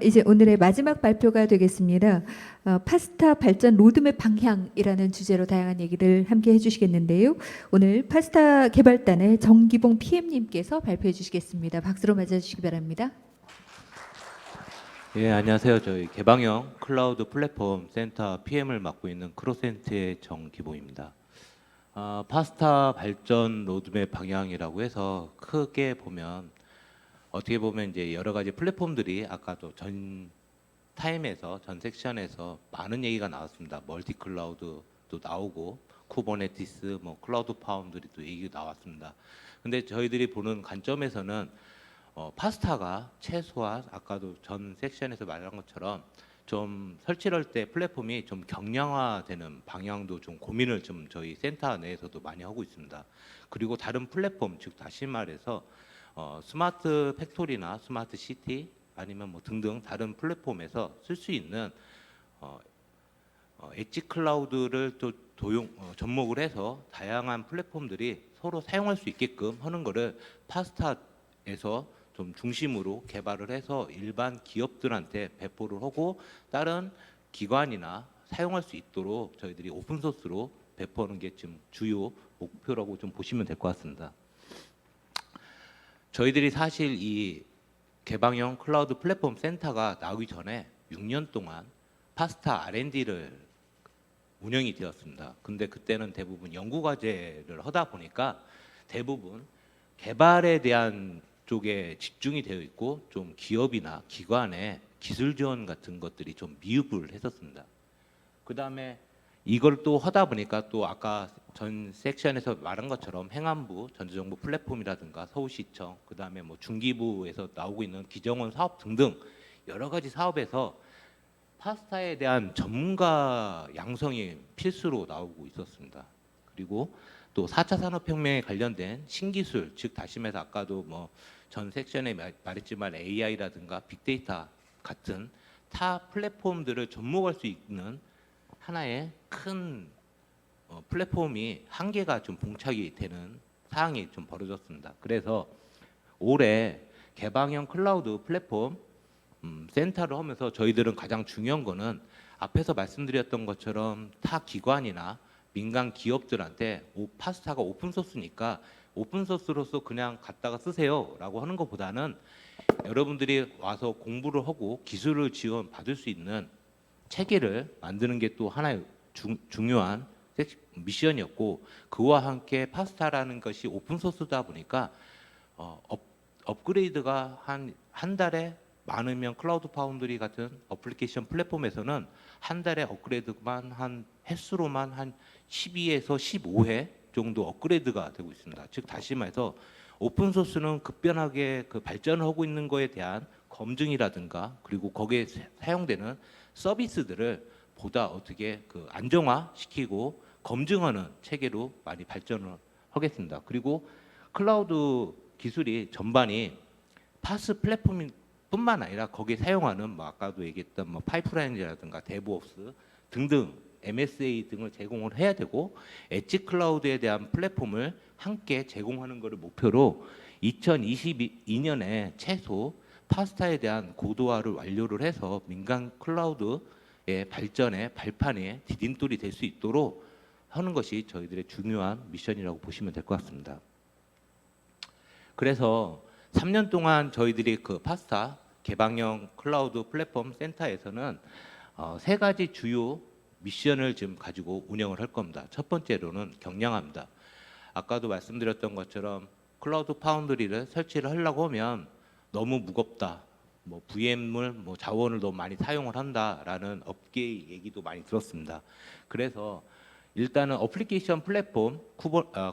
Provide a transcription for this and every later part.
이제 오늘의 마지막 발표가 되겠습니다. 파스타 발전 로드맵 방향이라는 주제로 다양한 얘기를 함께 해주시겠는데요. 오늘 파스타 개발단의 정기봉 PM님께서 발표해 주시겠습니다. 박수로 맞아주시기 바랍니다. 예, 안녕하세요. 저희 개방형 클라우드 플랫폼 센터 PM을 맡고 있는 크로센트의 정기봉입니다. 파스타 발전 로드맵 방향이라고 해서 크게 보면 어떻게 보면 이제 여러 가지 플랫폼들이 아까도 전 타임에서 전 섹션에서 많은 얘기가 나왔습니다. 멀티 클라우드도 나오고 쿠버네티스, 뭐 클라우드 파운드리도 얘기가 나왔습니다. 근데 저희들이 보는 관점에서는 파스타가 최소한 아까도 전 섹션에서 말한 것처럼 좀 설치를 할 때 플랫폼이 좀 경량화되는 방향도 좀 고민을 좀 저희 센터 내에서도 많이 하고 있습니다. 그리고 다른 플랫폼, 즉 다시 말해서 스마트 팩토리나 스마트 시티 아니면 뭐 등등 다른 플랫폼에서 쓸 수 있는 엣지 클라우드를 또 접목을 해서 다양한 플랫폼들이 서로 사용할 수 있게끔 하는 거를 파스타에서 좀 중심으로 개발을 해서 일반 기업들한테 배포를 하고 다른 기관이나 사용할 수 있도록 저희들이 오픈 소스로 배포하는 게 지금 주요 목표라고 좀 보시면 될 것 같습니다. 저희들이 사실 이 개방형 클라우드 플랫폼 센터가 나오기 전에 6년 동안 파스타 R&D를 운영이 되었습니다. 근데 그때는 대부분 연구 과제를 하다 보니까 대부분 개발에 대한 쪽에 집중이 되어 있고 좀 기업이나 기관의 기술 지원 같은 것들이 좀 미흡을 했었습니다. 그 다음에 이걸 또 하다 보니까 또 아까 전 섹션에서 말한 것처럼 행안부, 전자정부 플랫폼이라든가 서울시청, 그 다음에 뭐 중기부에서 나오고 있는 기정원 사업 등등 여러 가지 사업에서 파스타에 대한 전문가 양성이 필수로 나오고 있었습니다. 그리고 또 4차 산업혁명에 관련된 신기술, 즉 다시 말해서 아까도 뭐 전 섹션에 말했지만 AI라든가 빅데이터 같은 타 플랫폼들을 접목할 수 있는 하나의 큰 플랫폼이 한계가 좀 봉착이 되는 사항이 좀 벌어졌습니다. 그래서 올해 개방형 클라우드 플랫폼 센터를 하면서 저희들은 가장 중요한 거는 앞에서 말씀드렸던 것처럼 타 기관이나 민간 기업들한테 파스타가 오픈소스니까 오픈소스로서 그냥 갖다가 쓰세요라고 하는 것보다는 여러분들이 와서 공부를 하고 기술을 지원 받을 수 있는 체계를 만드는 게 또 하나의 중요한 미션이었고, 그와 함께 파스타라는 것이 오픈소스다 보니까 업그레이드가 한 달에 많으면 클라우드 파운드리 같은 어플리케이션 플랫폼에서는 한 달에 업그레이드만 한 횟수로만 한 12에서 15회 정도 업그레이드가 되고 있습니다. 즉 다시 말해서 오픈 소스는 급변하게 그 발전을 하고 있는 거에 대한 검증이라든가 그리고 거기에 사용되는 서비스들을 보다 어떻게 그 안정화시키고 검증하는 체계로 많이 발전을 하겠습니다. 그리고 클라우드 기술이 전반이 파스 플랫폼 뿐만 아니라 거기에 사용하는 뭐 아까도 얘기했던 뭐 파이프라인이라든가 데브옵스 등등 MSA 등을 제공을 해야 되고 엣지 클라우드에 대한 플랫폼을 함께 제공하는 것을 목표로 2022년에 최소 파스타에 대한 고도화를 완료를 해서 민간 클라우드의 발전의 발판에 디딤돌이 될 수 있도록 하는 것이 저희들의 중요한 미션이라고 보시면 될 것 같습니다. 그래서 3년 동안 저희들이 그 파스타 개방형 클라우드 플랫폼 센터에서는 세 가지 주요 미션을 지금 가지고 운영을 할 겁니다. 첫 번째로는 경량화입니다. 아까도 말씀드렸던 것처럼 클라우드 파운드리를 설치를 하려고 하면 너무 무겁다. 뭐 VM을 뭐 자원을 너무 많이 사용을 한다라는 업계의 얘기도 많이 들었습니다. 그래서 일단은 어플리케이션 플랫폼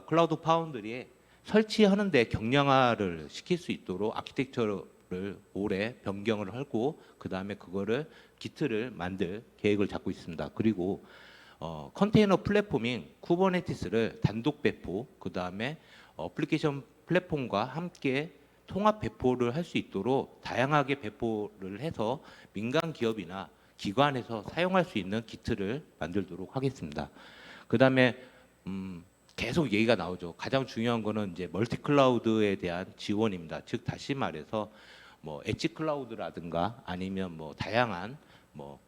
클라우드 파운드리에 설치하는데 경량화를 시킬 수 있도록 아키텍처를 올해 변경을 하고 그 다음에 그거를 기트를 만들 계획을 잡고 있습니다. 그리고 컨테이너 플랫폼인 쿠버네티스를 단독 배포 그 다음에 어플리케이션 플랫폼과 함께 통합 배포를 할 수 있도록 다양하게 배포를 해서 민간 기업이나 기관에서 사용할 수 있는 기트를 만들도록 하겠습니다. 그 다음에 계속 얘기가 나오죠. 가장 중요한 거는 이제 멀티 클라우드에 대한 지원입니다. 즉 다시 말해서 뭐 엣지 클라우드라든가 아니면 뭐 다양한 뭐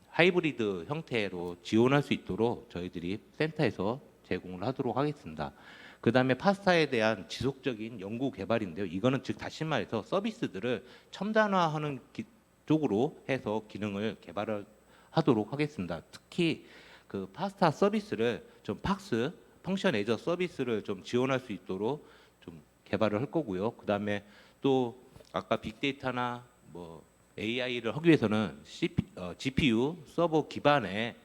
하이브리드 형태로 지원할 수 있도록 저희들이 센터에서 제공을 하도록 하겠습니다. 그 다음에 파스타에 대한 지속적인 연구 개발인데요. 이거는 즉 다시 말해서 서비스들을 첨단화하는 쪽으로 해서 기능을 개발을 하도록 하겠습니다. 특히 그 파스타 서비스를 좀 팍스 펑션 애저 서비스를 좀 지원할 수 있도록 좀 개발을 할 거고요. 그 다음에 또 아까 빅데이터나 뭐 AI를 하기 위해서는 GPU 서버 기반의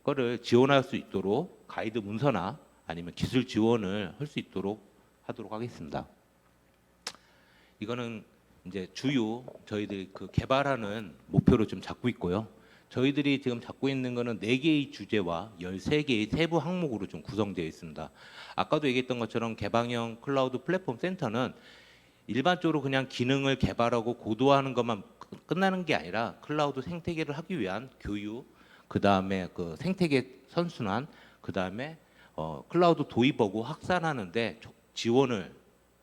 거를 지원할 수 있도록 가이드 문서나 아니면 기술 지원을 할 수 있도록 하도록 하겠습니다. 이거는 이제 주요 저희들이 그 개발하는 목표로 좀 잡고 있고요. 저희들이 지금 잡고 있는 거는 4개의 주제와 13개의 세부 항목으로 좀 구성되어 있습니다. 아까도 얘기했던 것처럼 개방형 클라우드 플랫폼 센터는 일반적으로 그냥 기능을 개발하고 고도화하는 것만 끝나는 게 아니라 클라우드 생태계를 하기 위한 교육, 그 다음에 그 생태계 선순환, 그 다음에 클라우드 도입하고 확산하는데 지원을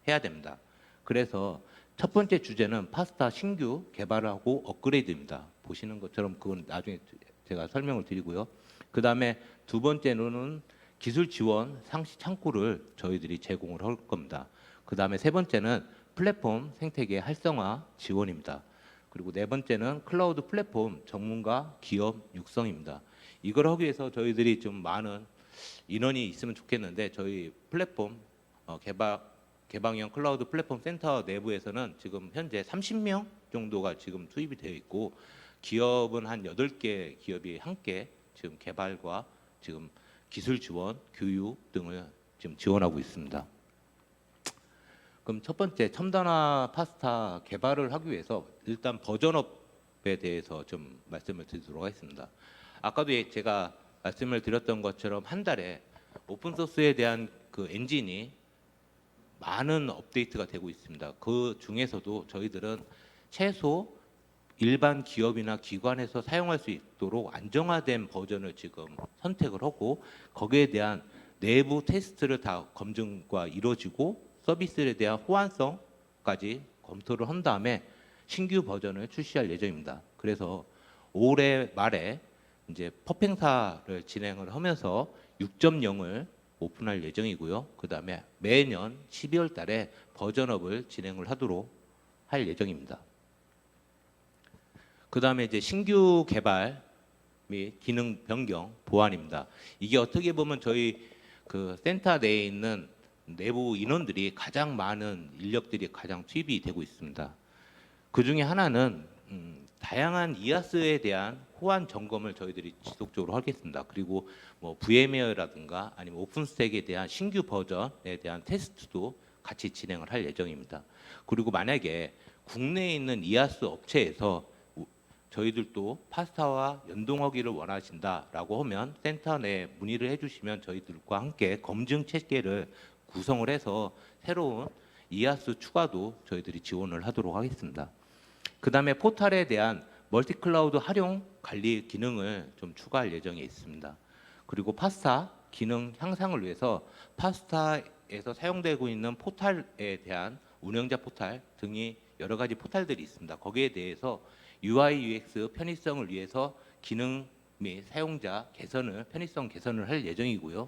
해야 됩니다. 그래서 첫 번째 주제는 파스타 신규 개발하고 업그레이드입니다. 보시는 것처럼 그건 나중에 제가 설명을 드리고요. 그 다음에 두 번째는 기술 지원 상시 창구를 저희들이 제공을 할 겁니다. 그 다음에 세 번째는 플랫폼 생태계 활성화 지원입니다. 그리고 네 번째는 클라우드 플랫폼 전문가 기업 육성입니다. 이걸 하기 위해서 저희들이 좀 많은 인원이 있으면 좋겠는데 저희 플랫폼 개방형 클라우드 플랫폼 센터 내부에서는 지금 현재 30명 정도가 지금 투입이 되어 있고 기업은 한 8개 기업이 함께 지금 개발과 지금 기술 지원, 교육 등을 지금 지원하고 있습니다. 그럼 첫 번째 첨단화 파스타 개발을 하기 위해서 일단 버전업에 대해서 좀 말씀을 드리도록 하겠습니다. 아까도 제가 말씀을 드렸던 것처럼 한 달에 오픈소스에 대한 그 엔진이 많은 업데이트가 되고 있습니다. 그 중에서도 저희들은 최소 일반 기업이나 기관에서 사용할 수 있도록 안정화된 버전을 지금 선택을 하고 거기에 대한 내부 테스트를 다 검증과 이루어지고 서비스에 대한 호환성까지 검토를 한 다음에 신규 버전을 출시할 예정입니다. 그래서 올해 말에 이제 펍행사를 진행을 하면서 6.0을 오픈할 예정이고요. 그 다음에 매년 12월 달에 버전업을 진행을 하도록 할 예정입니다. 그 다음에 이제 신규 개발 및 기능 변경 보완입니다. 이게 어떻게 보면 저희 그 센터 내에 있는 내부 인원들이 가장 많은 인력들이 가장 투입이 되고 있습니다. 그 중에 하나는 다양한 이아스에 대한 호환 점검을 저희들이 지속적으로 하겠습니다. 그리고 뭐 VMware라든가 아니면 오픈스택에 대한 신규 버전에 대한 테스트도 같이 진행을 할 예정입니다. 그리고 만약에 국내에 있는 이아스 업체에서 저희들도 파스타와 연동하기를 원하신다라고 하면 센터 내에 문의를 해주시면 저희들과 함께 검증 체계를 구성을 해서 새로운 이아스 추가도 저희들이 지원을 하도록 하겠습니다. 그 다음에 포탈에 대한 멀티클라우드 활용 관리 기능을 좀 추가할 예정에 있습니다. 그리고 파스타 기능 향상을 위해서 파스타에서 사용되고 있는 포탈에 대한 운영자 포탈 등이 여러 가지 포탈들이 있습니다. 거기에 대해서 UI, UX 편의성을 위해서 기능 및 사용자 개선을 편의성 개선을 할 예정이고요.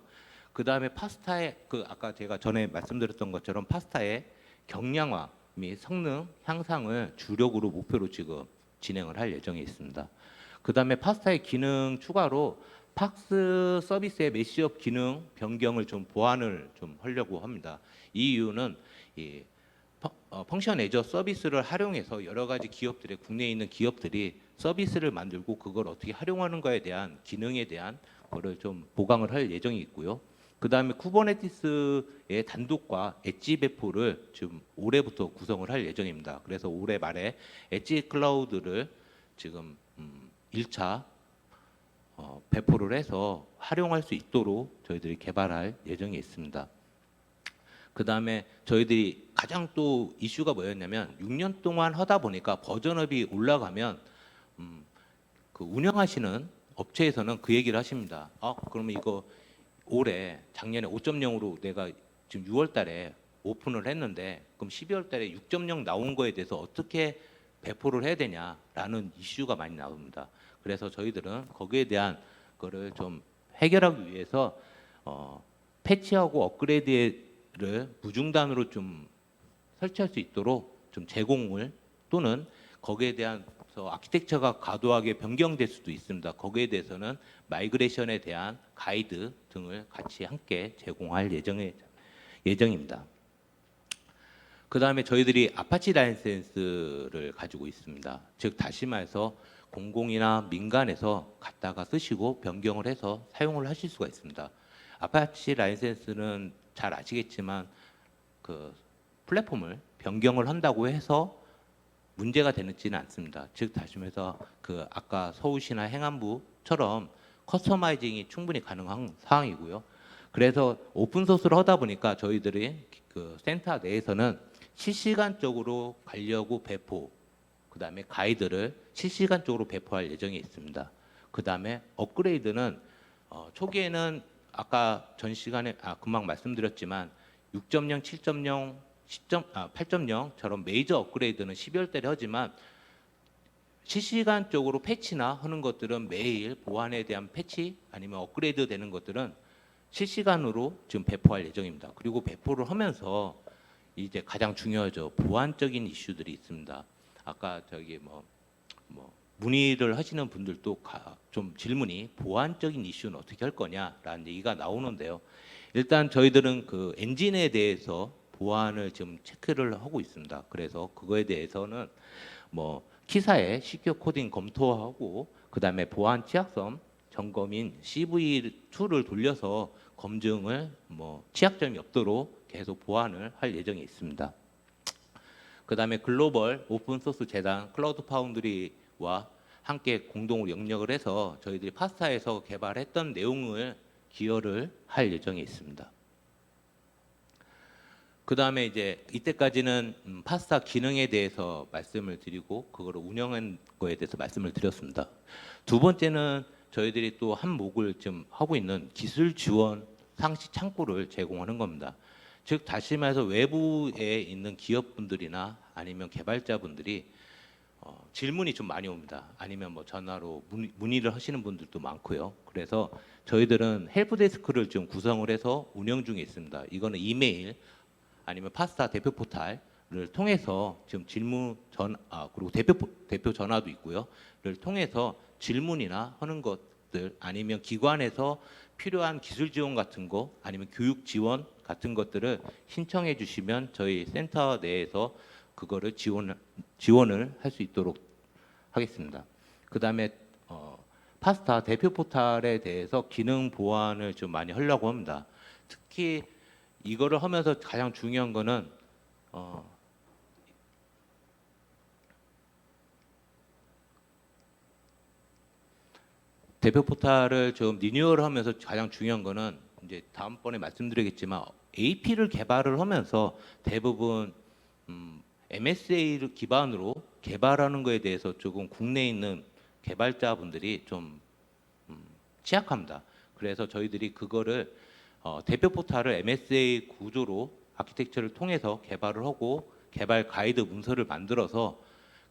그 다음에 파스타의 그 아까 제가 전에 말씀드렸던 것처럼 파스타의 경량화 및 성능 향상을 주력으로 목표로 지금 진행을 할 예정에 있습니다. 그 다음에 파스타의 기능 추가로 팍스 서비스의 메시업 기능 변경을 좀 보완을 좀 하려고 합니다. 이 이유는 이 펑션 애저 서비스를 활용해서 여러 가지 기업들의 국내에 있는 기업들이 서비스를 만들고 그걸 어떻게 활용하는가에 대한 기능에 대한 거를 좀 보강을 할 예정이 있고요. 그 다음에 쿠버네티스의 단독과 엣지 배포를 지금 올해부터 구성을 할 예정입니다. 그래서 올해 말에 엣지 클라우드를 지금 1차 배포를 해서 활용할 수 있도록 저희들이 개발할 예정이 있습니다. 그 다음에 저희들이 가장 또 이슈가 뭐였냐면 6년 동안 하다 보니까 버전업이 올라가면 그 운영하시는 업체에서는 그 얘기를 하십니다. 그러면 이거 올해 작년에 5.0으로 내가 지금 6월 달에 오픈을 했는데 그럼 12월 달에 6.0 나온 거에 대해서 어떻게 배포를 해야 되냐라는 이슈가 많이 나옵니다. 그래서 저희들은 거기에 대한 거를 좀 해결하기 위해서 패치하고 업그레이드를 무중단으로 좀 설치할 수 있도록 좀 제공을 또는 거기에 대한 아키텍처가 과도하게 변경될 수도 있습니다. 거기에 대해서는 마이그레이션에 대한 가이드 등을 같이 함께 제공할 예정입니다. 그 다음에 저희들이 아파치 라이센스를 가지고 있습니다. 즉 다시 말해서 공공이나 민간에서 갖다가 쓰시고 변경을 해서 사용을 하실 수가 있습니다. 아파치 라이센스는 잘 아시겠지만 그 플랫폼을 변경을 한다고 해서 문제가 되지는 않습니다. 즉 다시 말해서 그 아까 서울시나 행안부처럼 커스터마이징이 충분히 가능한 상황이고요. 그래서 오픈 소스를 하다 보니까 저희들이 그 센터 내에서는 실시간적으로 가려고 배포, 그 다음에 가이드를 실시간적으로 배포할 예정이 있습니다. 그 다음에 업그레이드는 초기에는 아까 전 시간에 금방 말씀드렸지만 6.0, 7.0, 8.0처럼 메이저 업그레이드는 12월 달에 하지만 실시간적으로 패치나 하는 것들은 매일 보안에 대한 패치 아니면 업그레이드 되는 것들은 실시간으로 지금 배포할 예정입니다. 그리고 배포를 하면서 이제 가장 중요하죠. 보안적인 이슈들이 있습니다. 아까 저기 뭐 문의를 하시는 분들도 좀 질문이 보안적인 이슈는 어떻게 할 거냐라는 얘기가 나오는데요. 일단 저희들은 그 엔진에 대해서 보안을 지금 체크를 하고 있습니다. 그래서 그거에 대해서는 뭐 키사의 시큐어 코딩 검토하고 그다음에 보안 취약성 점검인 CV2를 돌려서 검증을 취약점이 없도록 계속 보완을 할 예정이 있습니다. 그다음에 글로벌 오픈소스 재단 클라우드 파운드리와 함께 공동으로 영역을 해서 저희들이 파스타에서 개발했던 내용을 기여를 할 예정이 있습니다. 그다음에 이제 이때까지는 파스타 기능에 대해서 말씀을 드리고 그거를 운영한 거에 대해서 말씀을 드렸습니다. 두 번째는 저희들이 또 한 목을 좀 하고 있는 기술 지원 상시 창구를 제공하는 겁니다. 즉 다시 말해서 외부에 있는 기업분들이나 아니면 개발자분들이 질문이 좀 많이 옵니다. 아니면 전화로 문의를 하시는 분들도 많고요. 그래서 저희들은 헬프데스크를 좀 구성을 해서 운영 중에 있습니다. 이거는 이메일 아니면 파스타 대표 포탈을 통해서 지금 그리고 대표 전화도 있고요.를 통해서 질문이나 하는 것들 아니면 기관에서 필요한 기술 지원 같은 거 아니면 교육 지원 같은 것들을 신청해 주시면 저희 센터 내에서 그거를 지원을 할 수 있도록 하겠습니다. 그다음에 파스타 대표 포탈에 대해서 기능 보완을 좀 많이 하려고 합니다. 특히 이거를 하면서 가장 중요한 거는 대표 포탈을 좀 리뉴얼을 하면서 가장 중요한 거는 이제 다음번에 말씀드리겠지만 AP를 개발을 하면서 대부분 MSA를 기반으로 개발하는 거에 대해서 조금 국내에 있는 개발자분들이 좀 취약합니다. 그래서 저희들이 그거를 대표 포탈을 MSA 구조로 아키텍처를 통해서 개발을 하고 개발 가이드 문서를 만들어서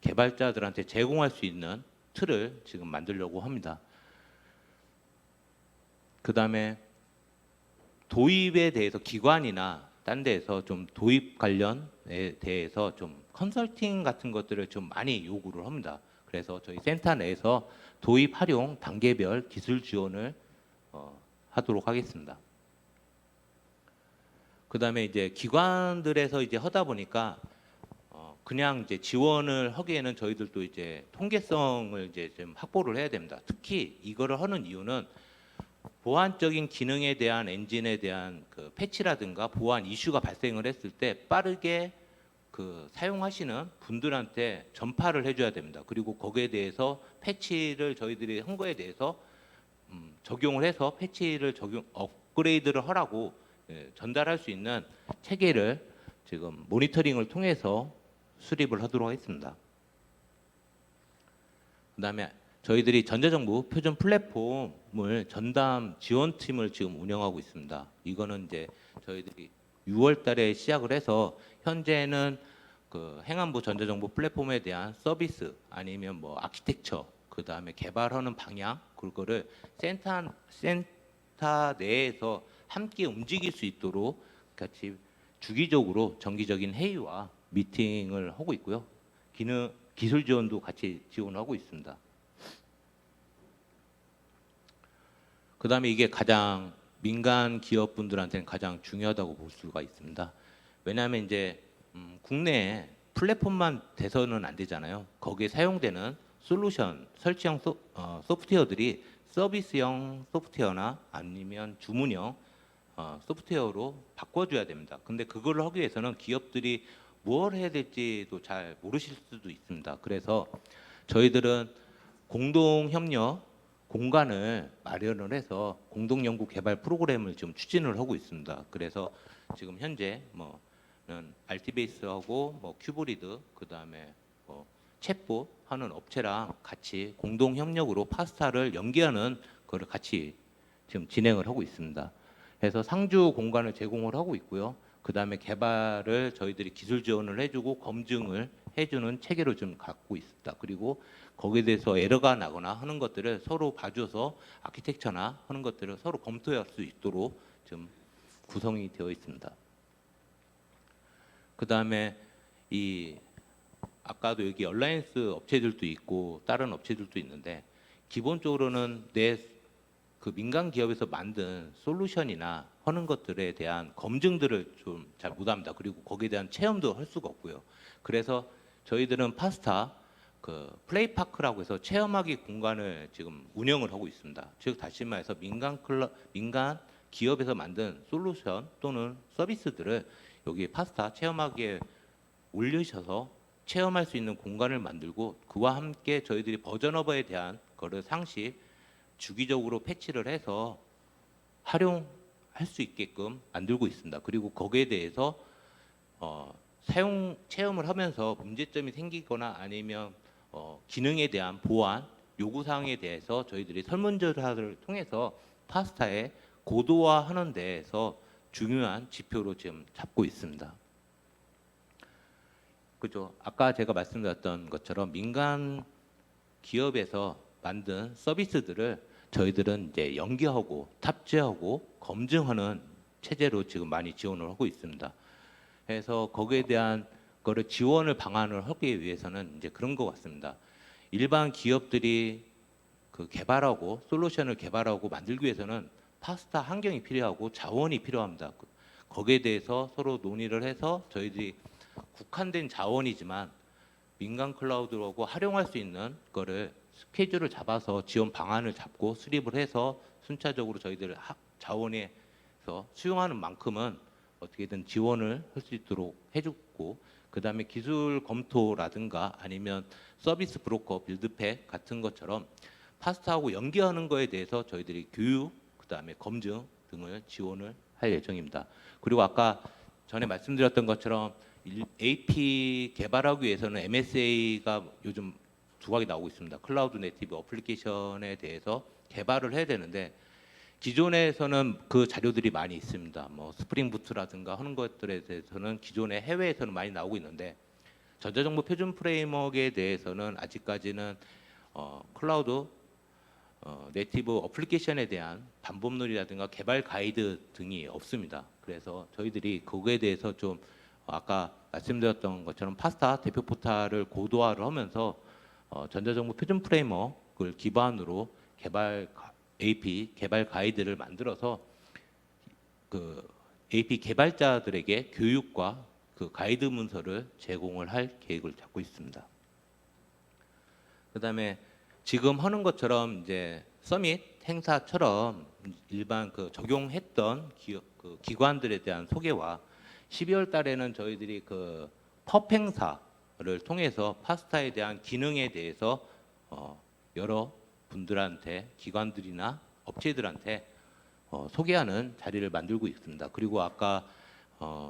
개발자들한테 제공할 수 있는 틀을 지금 만들려고 합니다. 그 다음에 도입에 대해서 기관이나 딴 데에서 좀 도입 관련에 대해서 좀 컨설팅 같은 것들을 좀 많이 요구를 합니다. 그래서 저희 센터 내에서 도입 활용 단계별 기술 지원을 하도록 하겠습니다. 그 다음에 이제 기관들에서 이제 하다 보니까 그냥 이제 지원을 하기에는 저희들도 이제 통계성을 이제 좀 확보를 해야 됩니다. 특히 이거를 하는 이유는 보안적인 기능에 대한 엔진에 대한 그 패치라든가 보안 이슈가 발생을 했을 때 빠르게 그 사용하시는 분들한테 전파를 해줘야 됩니다. 그리고 거기에 대해서 패치를 저희들이 한 거에 대해서 적용을 해서 패치를 업그레이드를 하라고 전달할 수 있는 체계를 지금 모니터링을 통해서 수립을 하도록 하겠습니다. 그다음에 저희들이 전자정부 표준 플랫폼을 전담 지원팀을 지금 운영하고 있습니다. 이거는 이제 저희들이 6월 달에 시작을 해서 현재는 그 행안부 전자정보 플랫폼에 대한 서비스 아니면 뭐 아키텍처 그다음에 개발하는 방향 그거를 센터 내에서 함께 움직일 수 있도록 같이 주기적으로 정기적인 회의와 미팅을 하고 있고요. 기술 지원도 같이 지원하고 있습니다. 그다음에 이게 가장 민간 기업분들한테는 가장 중요하다고 볼 수가 있습니다. 왜냐하면 이제 국내에 플랫폼만 돼서는 안 되잖아요. 거기에 사용되는 솔루션, 설치형 소프트웨어들이 서비스형 소프트웨어나 아니면 주문형 소프트웨어로 바꿔줘야 됩니다. 근데 그걸 하기 위해서는 기업들이 뭘 해야 될지도 잘 모르실 수도 있습니다. 그래서 저희들은 공동 협력 공간을 마련을 해서 공동 연구 개발 프로그램을 지금 추진을 하고 있습니다. 그래서 지금 현재 뭐는 알티베이스하고 뭐 큐브리드 그다음에 뭐 챗봇 하는 업체랑 같이 공동 협력으로 파스타를 연계하는 거를 같이 지금 진행을 하고 있습니다. 그래서 상주 공간을 제공을 하고 있고요. 그다음에 개발을 저희들이 기술 지원을 해주고 검증을 해주는 체계로 좀 갖고 있습니다. 그리고 거기에 대해서 에러가 나거나 하는 것들을 서로 봐줘서 아키텍처나 하는 것들을 서로 검토할 수 있도록 좀 구성이 되어 있습니다. 그다음에 이 아까도 여기 얼라이언스 업체들도 있고 다른 업체들도 있는데 기본적으로는 그 민간 기업에서 만든 솔루션이나 하는 것들에 대한 검증들을 좀 잘 못합니다. 그리고 거기에 대한 체험도 할 수가 없고요. 그래서 저희들은 파스타 그 플레이파크라고 해서 체험하기 공간을 지금 운영을 하고 있습니다. 즉 다시 말해서 민간 기업에서 만든 솔루션 또는 서비스들을 여기 파스타 체험하기에 올리셔서 체험할 수 있는 공간을 만들고 그와 함께 저희들이 버전업에 대한 거를 상시 주기적으로 패치를 해서 활용할 수 있게끔 만들고 있습니다. 그리고 거기에 대해서 사용 체험을 하면서 문제점이 생기거나 아니면 기능에 대한 보완 요구 사항에 대해서 저희들이 설문조사를 통해서 파스타에 고도화하는 데에서 중요한 지표로 지금 잡고 있습니다. 그죠? 아까 제가 말씀드렸던 것처럼 민간 기업에서 만든 서비스들을 저희들은 이제 연계하고 탑재하고 검증하는 체제로 지금 많이 지원을 하고 있습니다. 그래서 거기에 대한 거를 지원을 방안을 하기 위해서는 이제 그런 것 같습니다. 일반 기업들이 그 개발하고 솔루션을 개발하고 만들기 위해서는 파스타 환경이 필요하고 자원이 필요합니다. 거기에 대해서 서로 논의를 해서 저희들이 국한된 자원이지만 민간 클라우드하고 활용할 수 있는 거를 스케줄을 잡아서 지원 방안을 잡고 수립을 해서 순차적으로 저희들 자원에서 수용하는 만큼은 어떻게든 지원을 할 수 있도록 해주고 그다음에 기술 검토라든가 아니면 서비스 브로커 빌드팩 같은 것처럼 파스타하고 연계하는 거에 대해서 저희들이 교육 그다음에 검증 등을 지원을 할 예정입니다. 그리고 아까 전에 말씀드렸던 것처럼 AP 개발하기 위해서는 MSA가 요즘 두각이 나오고 있습니다. 클라우드 네이티브 어플리케이션에 대해서 개발을 해야 되는데 기존에서는 그 자료들이 많이 있습니다. 뭐 스프링 부트라든가 하는 것들에 대해서는 기존에 해외에서는 많이 나오고 있는데 전자정보 표준 프레임워크에 대해서는 아직까지는 클라우드 네이티브 어플리케이션에 대한 반복론이라든가 개발 가이드 등이 없습니다. 그래서 저희들이 거기에 대해서 좀 아까 말씀드렸던 것처럼 파스타 대표 포탈을 고도화를 하면서 전자정보 표준 프레임워크를 기반으로 AP 개발 가이드를 만들어서 그 AP 개발자들에게 교육과 그 가이드 문서를 제공을 할 계획을 잡고 있습니다. 그다음에 지금 하는 것처럼 이제 서밋 행사처럼 일반 그 적용했던 그 기관들에 대한 소개와 12월 달에는 저희들이 그 펍 행사를 통해서 파스타에 대한 기능에 대해서 여러 분들한테 기관들이나 업체들한테 소개하는 자리를 만들고 있습니다. 그리고 아까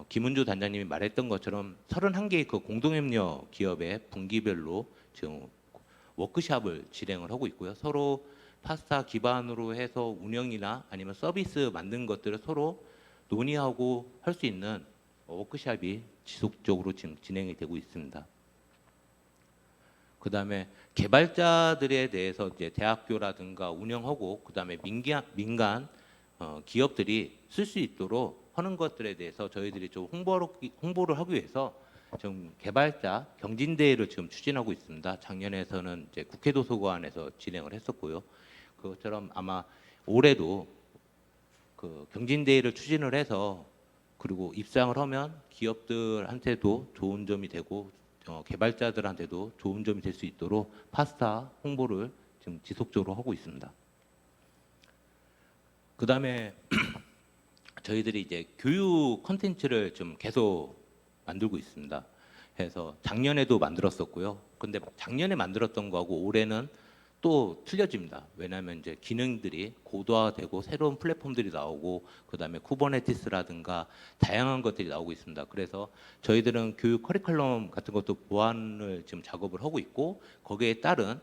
김은주 단장님이 말했던 것처럼 31개의 그 공동협력 기업의 분기별로 지금 워크샵을 진행을 하고 있고요. 서로 파스타 기반으로 해서 운영이나 아니면 서비스 만든 것들을 서로 논의하고 할 수 있는 워크숍이 지속적으로 지금 진행이 되고 있습니다. 그다음에 개발자들에 대해서 이제 대학교라든가 운영하고 그다음에 민간 기업들이 쓸 수 있도록 하는 것들에 대해서 저희들이 좀 홍보를 하기 위해서 지금 개발자 경진대회를 지금 추진하고 있습니다. 작년에서는 이제 국회 도서관에서 진행을 했었고요. 그것처럼 아마 올해도 그 경진대회를 추진을 해서 그리고 입상을 하면 기업들한테도 좋은 점이 되고 개발자들한테도 좋은 점이 될 수 있도록 파스타 홍보를 지금 지속적으로 하고 있습니다. 그다음에 저희들이 이제 교육 콘텐츠를 좀 계속 만들고 있습니다. 그래서 작년에도 만들었었고요. 근데 작년에 만들었던 거하고 올해는 또 틀려집니다. 왜냐하면 이제 기능들이 고도화되고 새로운 플랫폼들이 나오고 그다음에 쿠버네티스라든가 다양한 것들이 나오고 있습니다. 그래서 저희들은 교육 커리큘럼 같은 것도 보완을 지금 작업을 하고 있고 거기에 따른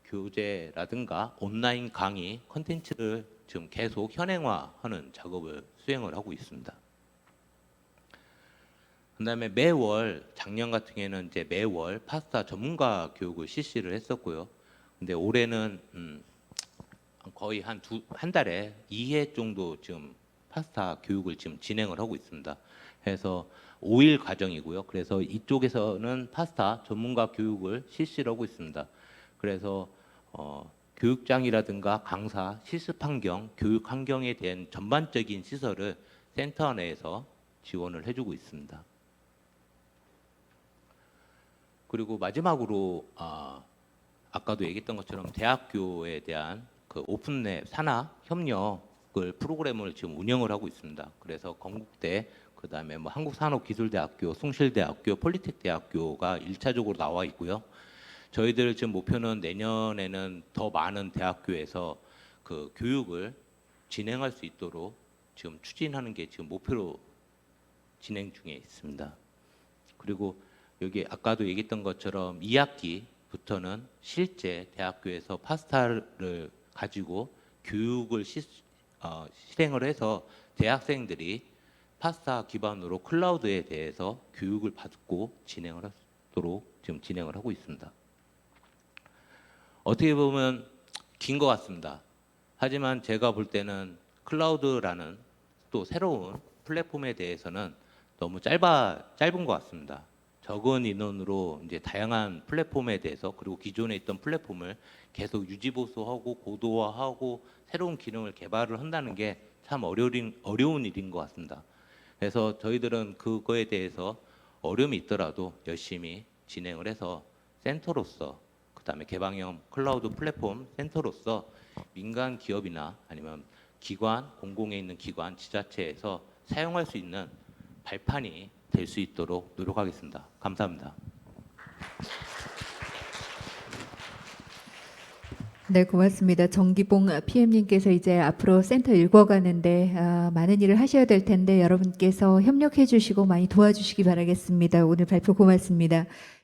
교재라든가 온라인 강의 콘텐츠를 지금 계속 현행화하는 작업을 수행을 하고 있습니다. 그다음에 매월 작년 같은 경우에는 이제 매월 파스타 전문가 교육을 실시를 했었고요. 근데 올해는 거의 한 달에 2회 정도 지금 파스타 교육을 지금 진행을 하고 있습니다. 그래서 5일 과정이고요. 그래서 이쪽에서는 파스타 전문가 교육을 실시를 하고 있습니다. 그래서 교육장이라든가 강사, 실습 환경, 교육 환경에 대한 전반적인 시설을 센터 내에서 지원을 해주고 있습니다. 그리고 마지막으로 아까도 얘기했던 것처럼 대학교에 대한 그 오픈랩 산학 협력을 프로그램을 지금 운영을 하고 있습니다. 그래서 건국대, 그다음에 뭐 한국산업기술대학교, 숭실대학교, 폴리텍대학교가 1차적으로 나와 있고요. 저희들 지금 목표는 내년에는 더 많은 대학교에서 그 교육을 진행할 수 있도록 지금 추진하는 게 지금 목표로 진행 중에 있습니다. 그리고 여기 아까도 얘기했던 것처럼 2학기부터는 실제 대학교에서 파스타를 가지고 교육을 실행을 해서 대학생들이 파스타 기반으로 클라우드에 대해서 교육을 받고 진행을 하도록 지금 진행을 하고 있습니다. 어떻게 보면 긴 것 같습니다. 하지만 제가 볼 때는 클라우드라는 또 새로운 플랫폼에 대해서는 너무 짧은 것 같습니다. 적은 인원으로 이제 다양한 플랫폼에 대해서 그리고 기존에 있던 플랫폼을 계속 유지보수하고 고도화하고 새로운 기능을 개발을 한다는 게 참 어려운 일인 것 같습니다. 그래서 저희들은 그거에 대해서 어려움이 있더라도 열심히 진행을 해서 센터로서 그다음에 개방형 클라우드 플랫폼 센터로서 민간 기업이나 아니면 기관, 공공에 있는 기관, 지자체에서 사용할 수 있는 발판이 될 수 있도록 노력하겠습니다. 감사합니다. 네, 고맙습니다. 정기봉 PM님께서 이제 앞으로 센터 읽어가는데 많은 일을 하셔야 될 텐데 여러분께서 협력해 주시고 많이 도와주시기 바라겠습니다. 오늘 발표 고맙습니다.